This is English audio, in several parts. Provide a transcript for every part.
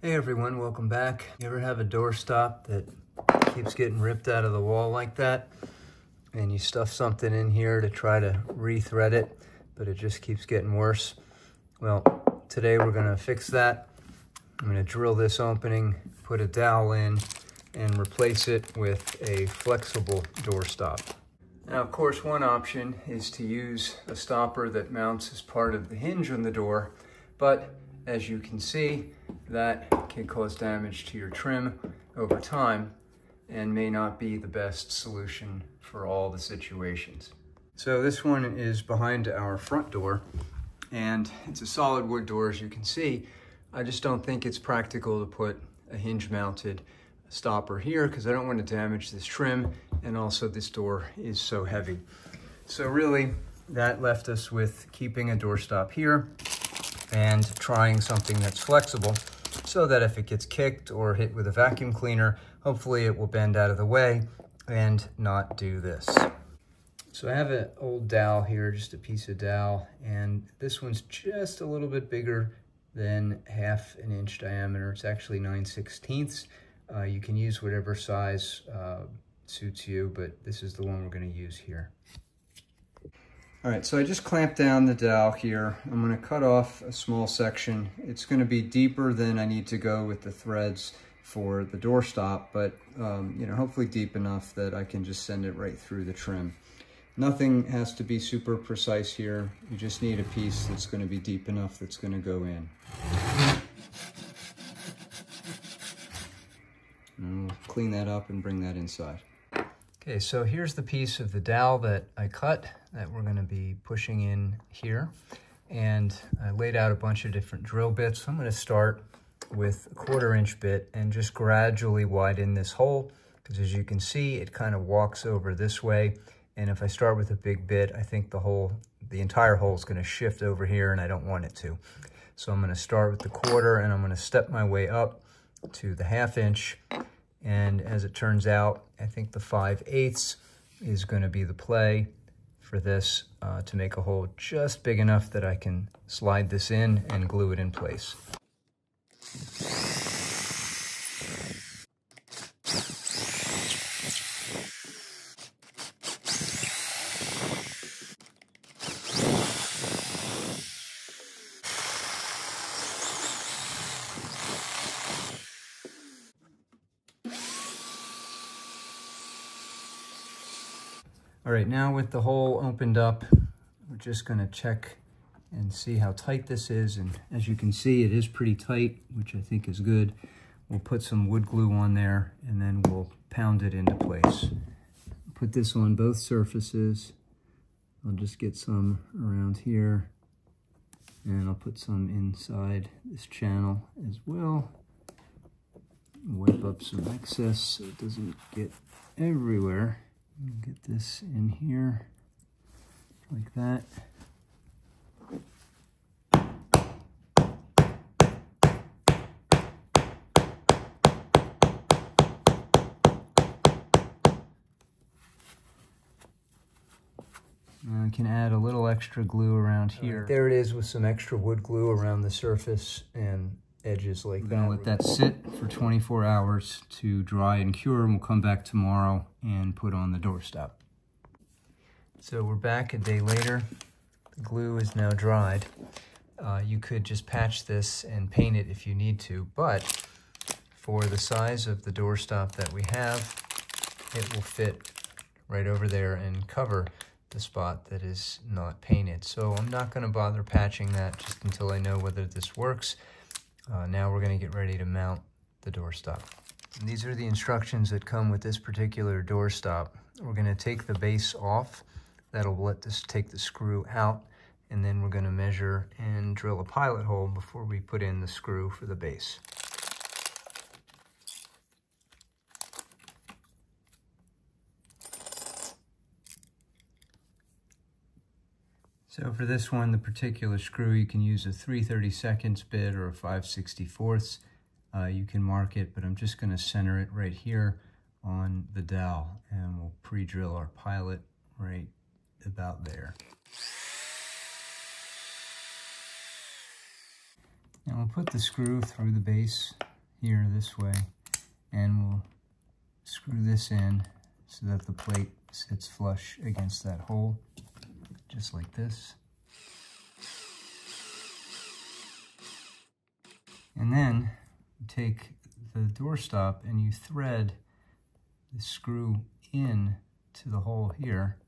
Hey everyone, welcome back. You ever have a doorstop that keeps getting ripped out of the wall like that? And you stuff something in here to try to re-thread it, but it just keeps getting worse? Well, today we're gonna fix that. I'm gonna drill this opening, put a dowel in, and replace it with a flexible doorstop. Now, of course, one option is to use a stopper that mounts as part of the hinge on the door, but as you can see, that can cause damage to your trim over time and may not be the best solution for all the situations. So this one is behind our front door, and it's a solid wood door, as you can see. I just don't think it's practical to put a hinge mounted stopper here because I don't want to damage this trim, and also this door is so heavy. So really, that left us with keeping a doorstop here and trying something that's flexible so that if it gets kicked or hit with a vacuum cleaner, hopefully it will bend out of the way and not do this. So I have an old dowel here, just a piece of dowel, and this one's just a little bit bigger than 1/2 inch diameter. It's actually 9/16. You can use whatever size suits you, but this is the one we're going to use here. All right, so I just clamped down the dowel here. I'm going to cut off a small section. It's going to be deeper than I need to go with the threads for the doorstop, but hopefully deep enough that I can just send it right through the trim. Nothing has to be super precise here. You just need a piece that's going to be deep enough that's going to go in. And we'll clean that up and bring that inside. Okay, so here's the piece of the dowel that I cut that we're going to be pushing in here. And I laid out a bunch of different drill bits. I'm going to start with a 1/4 inch bit and just gradually widen this hole, because as you can see, it kind of walks over this way. And if I start with a big bit, I think the entire hole is going to shift over here, and I don't want it to. So I'm going to start with the 1/4, and I'm going to step my way up to the 1/2 inch. And as it turns out, I think the 5/8 is going to be the play for this to make a hole just big enough that I can slide this in and glue it in place. All right, now with the hole opened up, we're just gonna check and see how tight this is. And as you can see, it is pretty tight, which I think is good. We'll put some wood glue on there and then we'll pound it into place. Put this on both surfaces. I'll just get some around here, and I'll put some inside this channel as well. Wipe up some excess so it doesn't get everywhere. Get this in here like that. Now I can add a little extra glue around here. Right, there it is with some extra wood glue around the surface and edges like that. We're gonna let that sit for 24 hours to dry and cure, and we'll come back tomorrow and put on the doorstop. So we're back a day later. The glue is now dried. You could just patch this and paint it if you need to, but for the size of the doorstop that we have, it will fit right over there and cover the spot that is not painted. So I'm not going to bother patching that just until I know whether this works. Now we're going to get ready to mount the doorstop. And these are the instructions that come with this particular doorstop. We're going to take the base off. That'll let this take the screw out, and then we're going to measure and drill a pilot hole before we put in the screw for the base. So for this one, the particular screw, you can use a 3/32 bit or a 5/64. You can mark it, but I'm just going to center it right here on the dowel, and we'll pre-drill our pilot right about there. Now And we'll put the screw through the base here this way, and we'll screw this in so that the plate sits flush against that hole, just like this. And then you take the doorstop and you thread the screw in to the hole here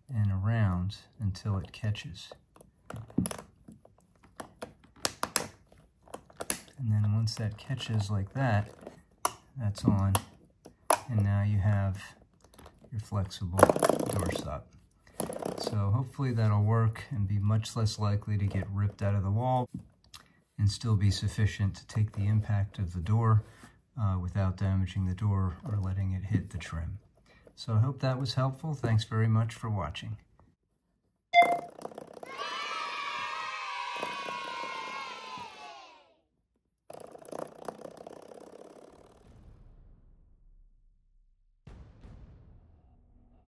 and around until it catches. And then once that catches like that, that's on. And now you have your flexible doorstop. So hopefully that'll work and be much less likely to get ripped out of the wall and still be sufficient to take the impact of the door without damaging the door or letting it hit the trim. So I hope that was helpful. Thanks very much for watching.